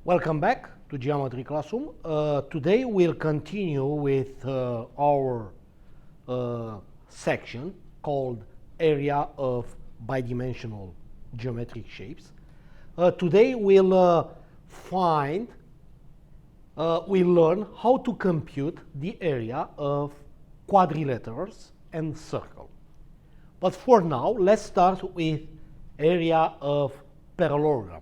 Welcome back to Geometry Classroom. Today we'll continue with our section called Area of Bidimensional Geometric Shapes. Today we'll learn how to compute the area of quadrilaterals and circle. But for now, let's start with area of parallelogram.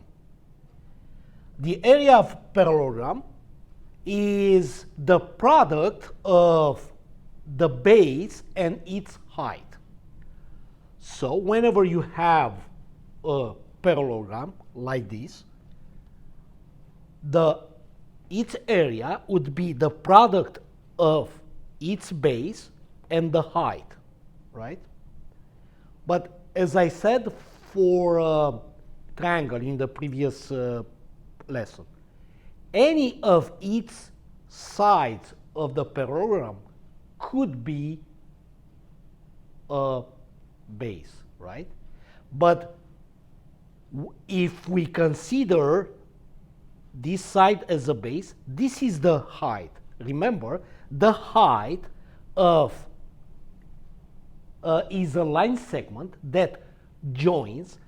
The area of parallelogram is the product of the base and its height. So whenever you have a parallelogram like this, its area would be the product of its base and the height, right? But as I said for triangle in the previous lesson, any of its sides of the parallelogram could be a base, right? But if we consider this side as a base, this is the height. Remember, the height of is a line segment that joins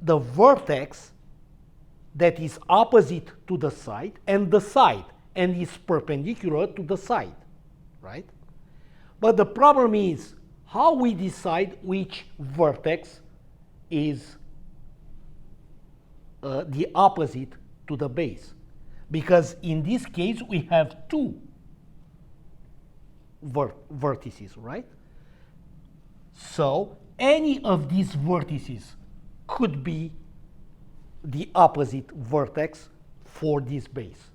the vertex that is opposite to the side and is perpendicular to the side, right? But the problem is how we decide which vertex is the opposite to the base, because in this case we have two vertices, right? So any of these vertices could be the opposite vertex for this base.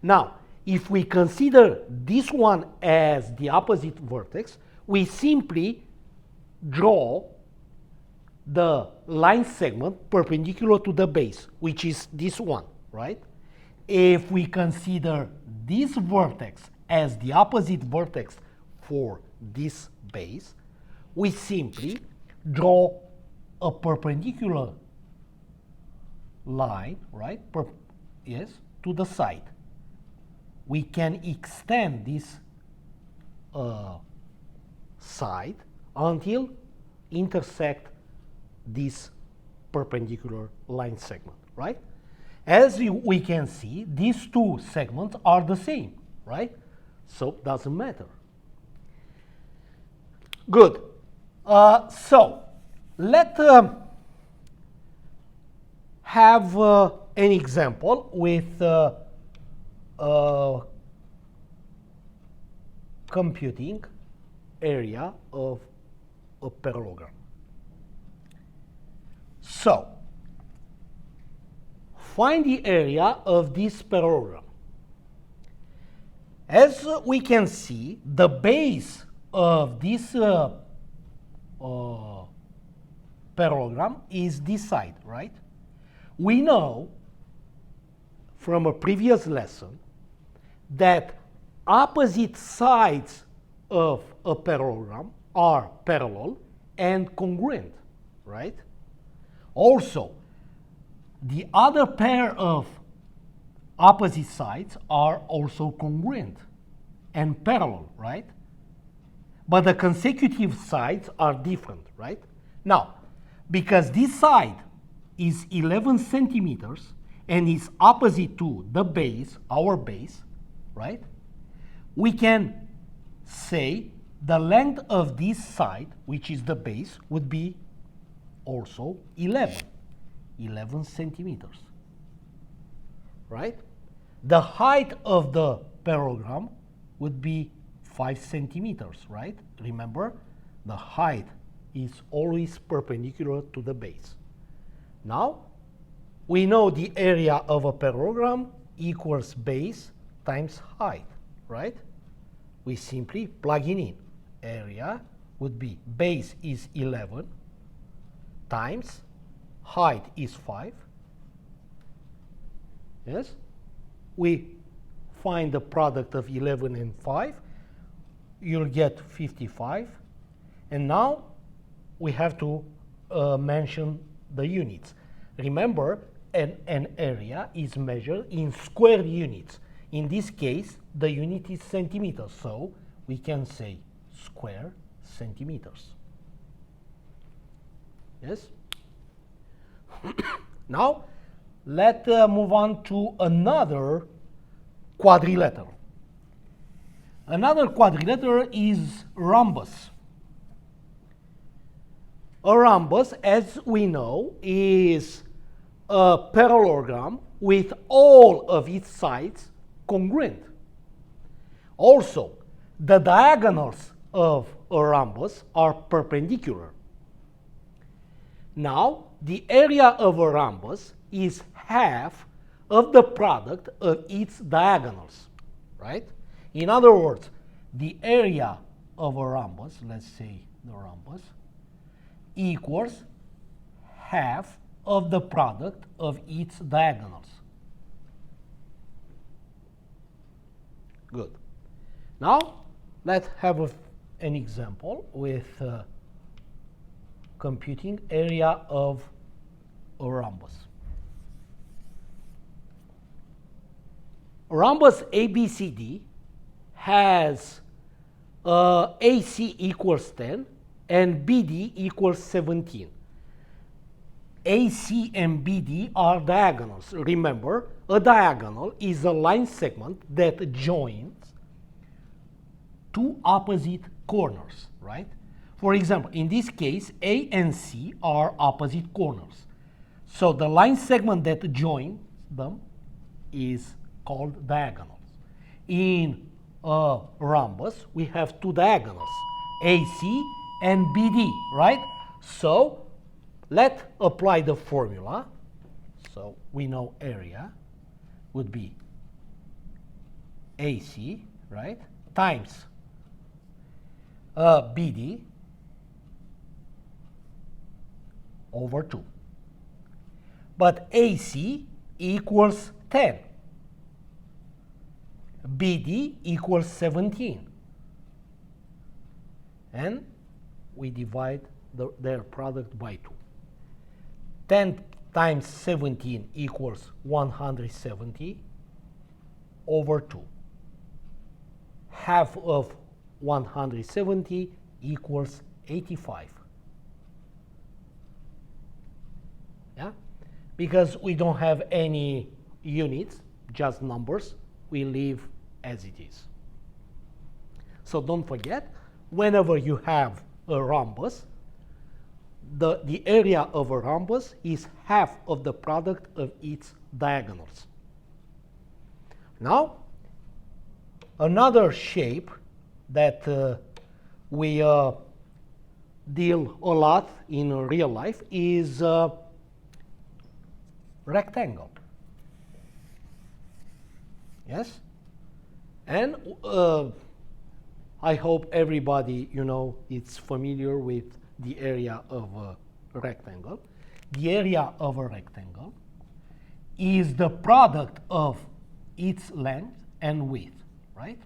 Now, if we consider this one as the opposite vertex, we simply draw the line segment perpendicular to the base, which is this one, right? If we consider this vertex as the opposite vertex for this base, we simply draw a perpendicular line, right? To the side. We can extend this side until intersect this perpendicular line segment, right? As we can see, these two segments are the same, right? So it doesn't matter. Good. So let's have an example with computing area of a parallelogram. So find the area of this parallelogram. As we can see, the base of this parallelogram is this side, right? We know from a previous lesson that opposite sides of a parallelogram are parallel and congruent, right? Also, the other pair of opposite sides are also congruent and parallel, right? But the consecutive sides are different, right? Now, because this side is 11 centimeters and is opposite to the base, our base, right? We can say the length of this side, which is the base, would be also 11 centimeters, right? The height of the parallelogram would be 5 centimeters, right? Remember, the height is always perpendicular to the base. Now, we know the area of a parallelogram equals base times height, right? We simply plug in. Area would be base is 11 times height is 5. Yes? We find the product of 11 and 5. You'll get 55. And now we have to mention the units. Remember, an area is measured in square units. In this case, the unit is centimeters, so we can say square centimeters. Yes? Now, let's move on to another quadrilateral. Another quadrilateral is rhombus. A rhombus, as we know, is a parallelogram with all of its sides congruent. Also, the diagonals of a rhombus are perpendicular. Now, the area of a rhombus is half of the product of its diagonals, right? In other words, the area of a rhombus, let's say the rhombus, equals half of the product of its diagonals. Good. Now, let's have an example with computing area of a rhombus. Rhombus ABCD has AC equals 10 and BD equals 17. AC and BD are diagonals. Remember, a diagonal is a line segment that joins two opposite corners, right? For example, in this case, A and C are opposite corners. So the line segment that joins them is called diagonals. In a rhombus, we have two diagonals, AC and BD, right? So let's apply the formula. So we know area would be AC, right, times BD over 2. But AC equals 10. BD equals 17. And we divide their product by 2. 10 times 17 equals 170 over 2. Half of 170 equals 85. Yeah? Because we don't have any units, just numbers, we leave as it is. So don't forget, whenever you have a rhombus, the area of a rhombus is half of the product of its diagonals. Now, another shape that we deal a lot in real life is rectangle. Yes? And I hope everybody, is familiar with the area of a rectangle. The area of a rectangle is the product of its length and width, right?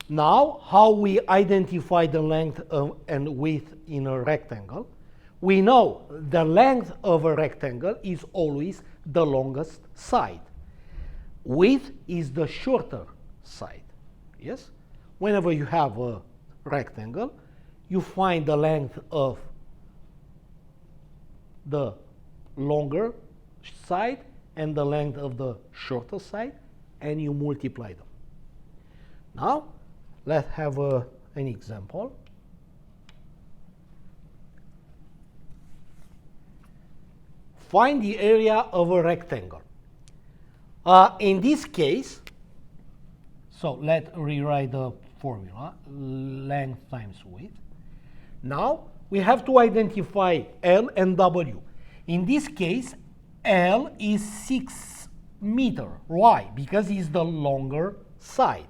Now, how we identify the length and width in a rectangle? We know the length of a rectangle is always the longest side. Width is the shorter side. Yes? Whenever you have a rectangle, you find the length of the longer side and the length of the shorter side, and you multiply them. Now, let's have an example. Find the area of a rectangle. In this case, so let's rewrite the formula, length times width. Now, we have to identify L and W. In this case, L is 6 meters. Why? Because it's the longer side.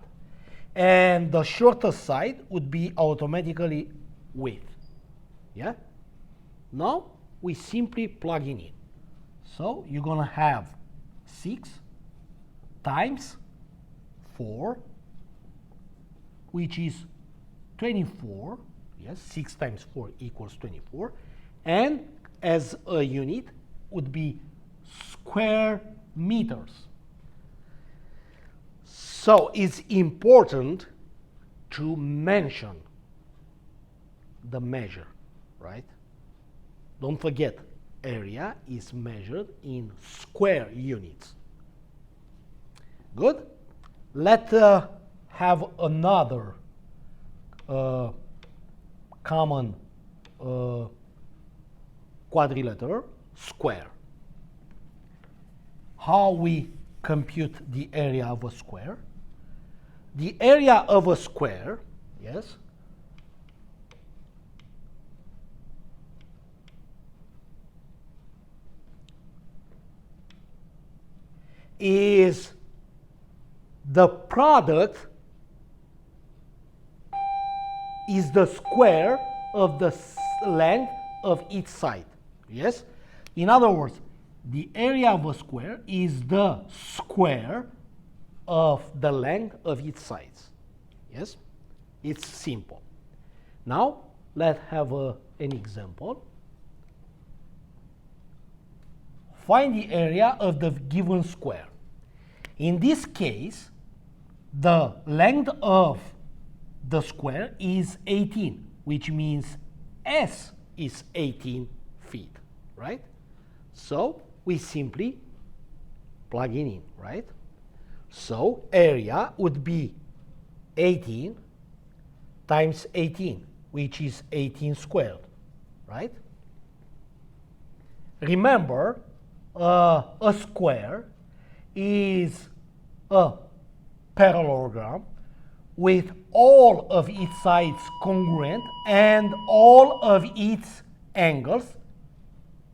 And the shorter side would be automatically width. Yeah? Now, we simply plug in it. So, you're going to have 6 times 4, which is 24. Yes, 6 times 4 equals 24. And as a unit, would be square meters. So it's important to mention the measure, right? Don't forget, area is measured in square units. Good? Let's have another common quadrilateral, square. How we compute the area of a square? The area of a square, yes, is the product is the square of the length of each side. Yes? In other words, the area of a square is the square of the length of each side. Yes? It's simple. Now, let's have an example. Find the area of the given square. In this case, the length of the square is 18, which means S is 18 feet, right? So we simply plug it in, right? So area would be 18 times 18, which is 18 squared, right? Remember, a square is a parallelogram with all of its sides congruent and all of its angles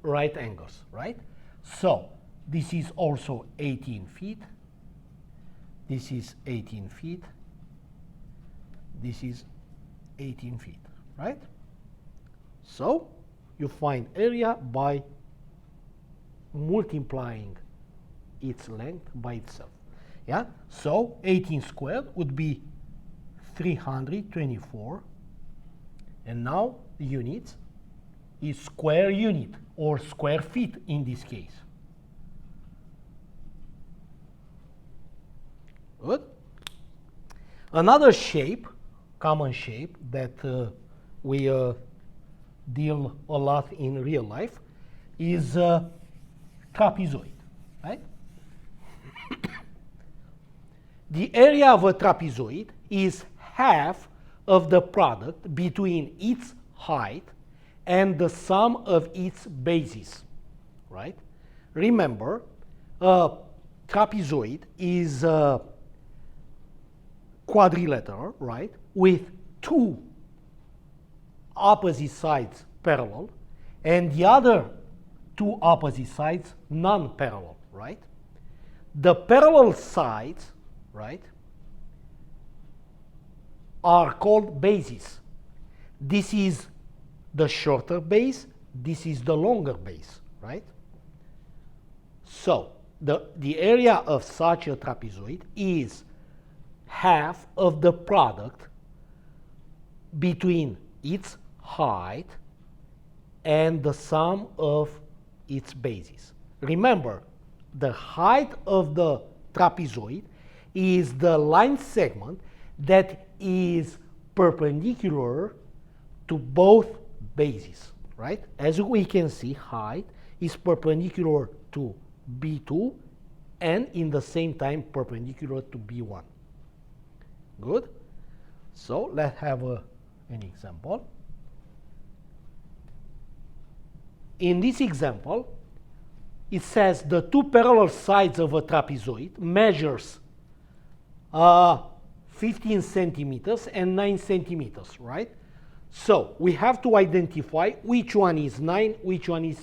right angles, right? So this is also 18 feet. This is 18 feet. This is 18 feet, right? So you find area by multiplying its length by itself. Yeah? So 18 squared would be 324. And now the units is square unit or square feet in this case. Good. Another shape, common shape that we deal a lot in real life is trapezoid, right? The area of a trapezoid is half of the product between its height and the sum of its bases, right? Remember, a trapezoid is a quadrilateral, right, with two opposite sides parallel and the other two opposite sides non-parallel, right? The parallel sides, right, are called bases. This is the shorter base, this is the longer base, right? So the area of such a trapezoid is half of the product between its height and the sum of its bases. Remember, the height of the trapezoid is the line segment that is perpendicular to both bases, right? As we can see, height is perpendicular to B2 and in the same time perpendicular to B1. Good? So let's have an example. In this example, it says the two parallel sides of a trapezoid measures 15 centimeters and 9 centimeters, right? So we have to identify which one is 9, which one is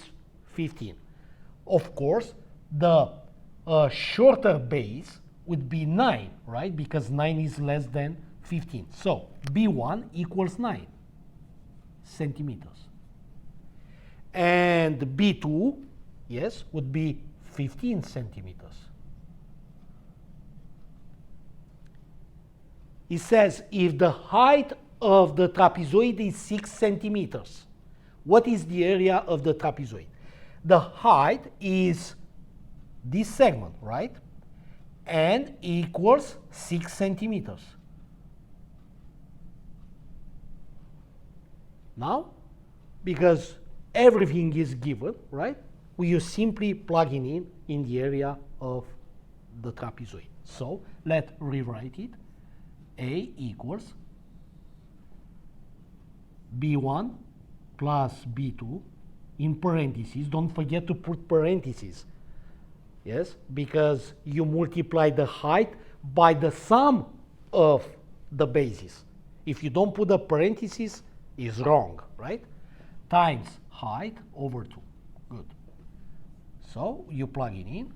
15. Of course, the shorter base would be 9, right? Because 9 is less than 15. So B1 equals 9 centimeters. And B2, yes, would be 15 centimeters. It says if the height of the trapezoid is 6 centimeters, what is the area of the trapezoid? The height is this segment, right? And equals 6 centimeters. Now, because everything is given, right? We are simply plugging in the area of the trapezoid. So let's rewrite it. A equals B1 plus B2 in parentheses. Don't forget to put parentheses. Yes, because you multiply the height by the sum of the bases. If you don't put the parentheses, it's wrong, right? Times height over 2. Good. So you plug it in.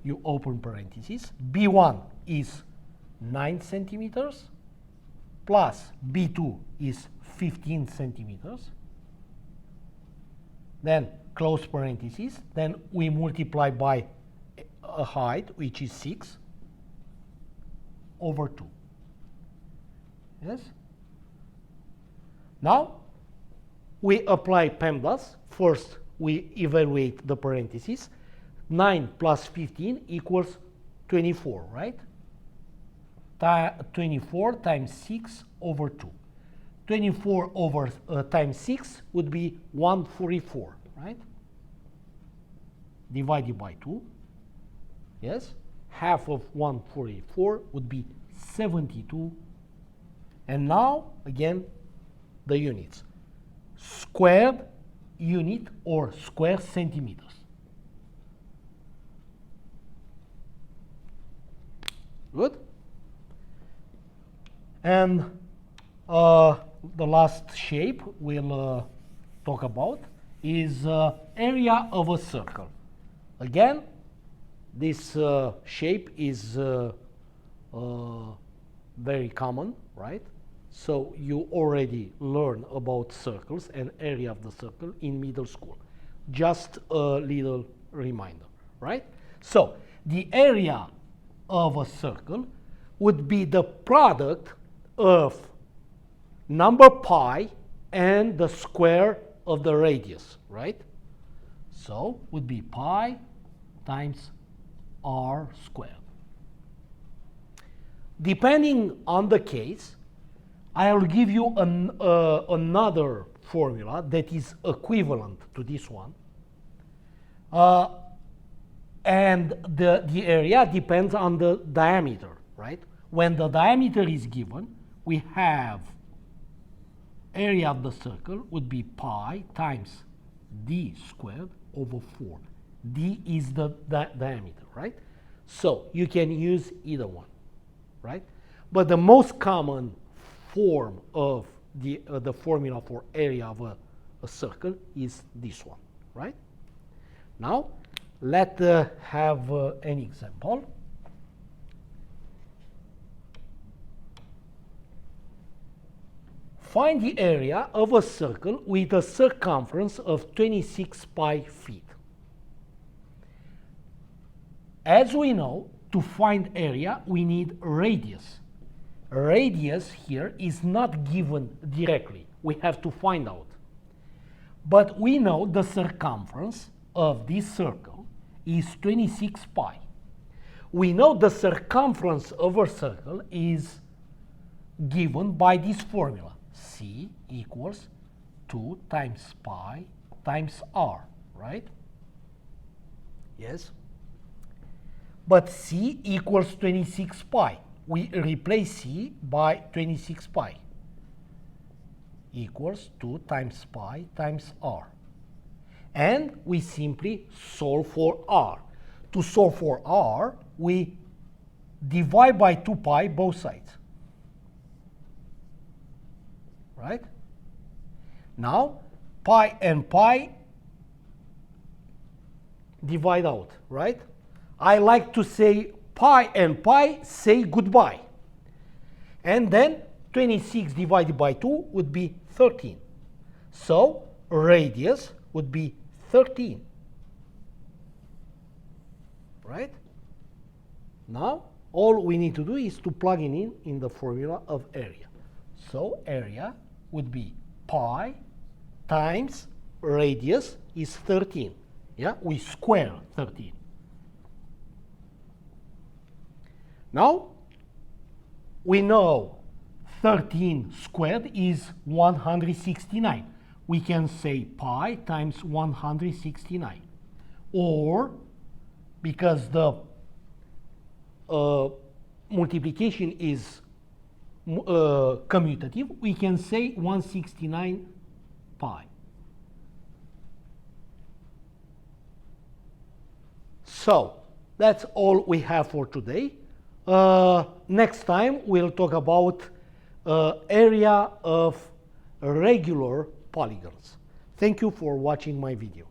You open parentheses. B1 is 9 centimeters plus B2 is 15 centimeters. Then close parentheses. Then we multiply by a height, which is 6, over 2. Yes? Now, we apply PEMDAS. First, we evaluate the parentheses. 9 plus 15 equals 24, right? 24 times 6 over 2. 24 over times 6 would be 144, right? Divided by 2. Yes? Half of 144 would be 72. And now, again, the units. Squared unit or square centimeters. Good? And the last shape we'll talk about is area of a circle. Again, this shape is very common, right? So you already learn about circles and area of the circle in middle school. Just a little reminder, right? So the area of a circle would be the product of number pi and the square of the radius, right? So would be pi times r squared. Depending on the case, I'll give you another formula that is equivalent to this one. And the area depends on the diameter, right? When the diameter is given, we have area of the circle would be pi times d squared over 4. D is the diameter, right? So you can use either one, right? But the most common form of the formula for area of a circle is this one, right? Now, let's have an example. Find the area of a circle with a circumference of 26 pi feet. As we know, to find area, we need radius. Radius here is not given directly. We have to find out. But we know the circumference of this circle is 26 pi. We know the circumference of a circle is given by this formula. C equals 2 times pi times r, right? Yes? But C equals 26 pi. We replace C by 26 pi equals 2 times pi times r. And we simply solve for r. To solve for r, we divide by 2 pi both sides. Right? Now, pi and pi divide out, right? I like to say pi and pi say goodbye. And then 26 divided by 2 would be 13. So radius would be 13. Right? Now, all we need to do is to plug it in the formula of area. So area would be pi times radius is 13. Yeah, we square 13. Now, we know 13 squared is 169. We can say pi times 169. Or, because the multiplication is commutative, we can say 169 pi. So, that's all we have for today. Next time, we'll talk about area of regular polygons. Thank you for watching my video.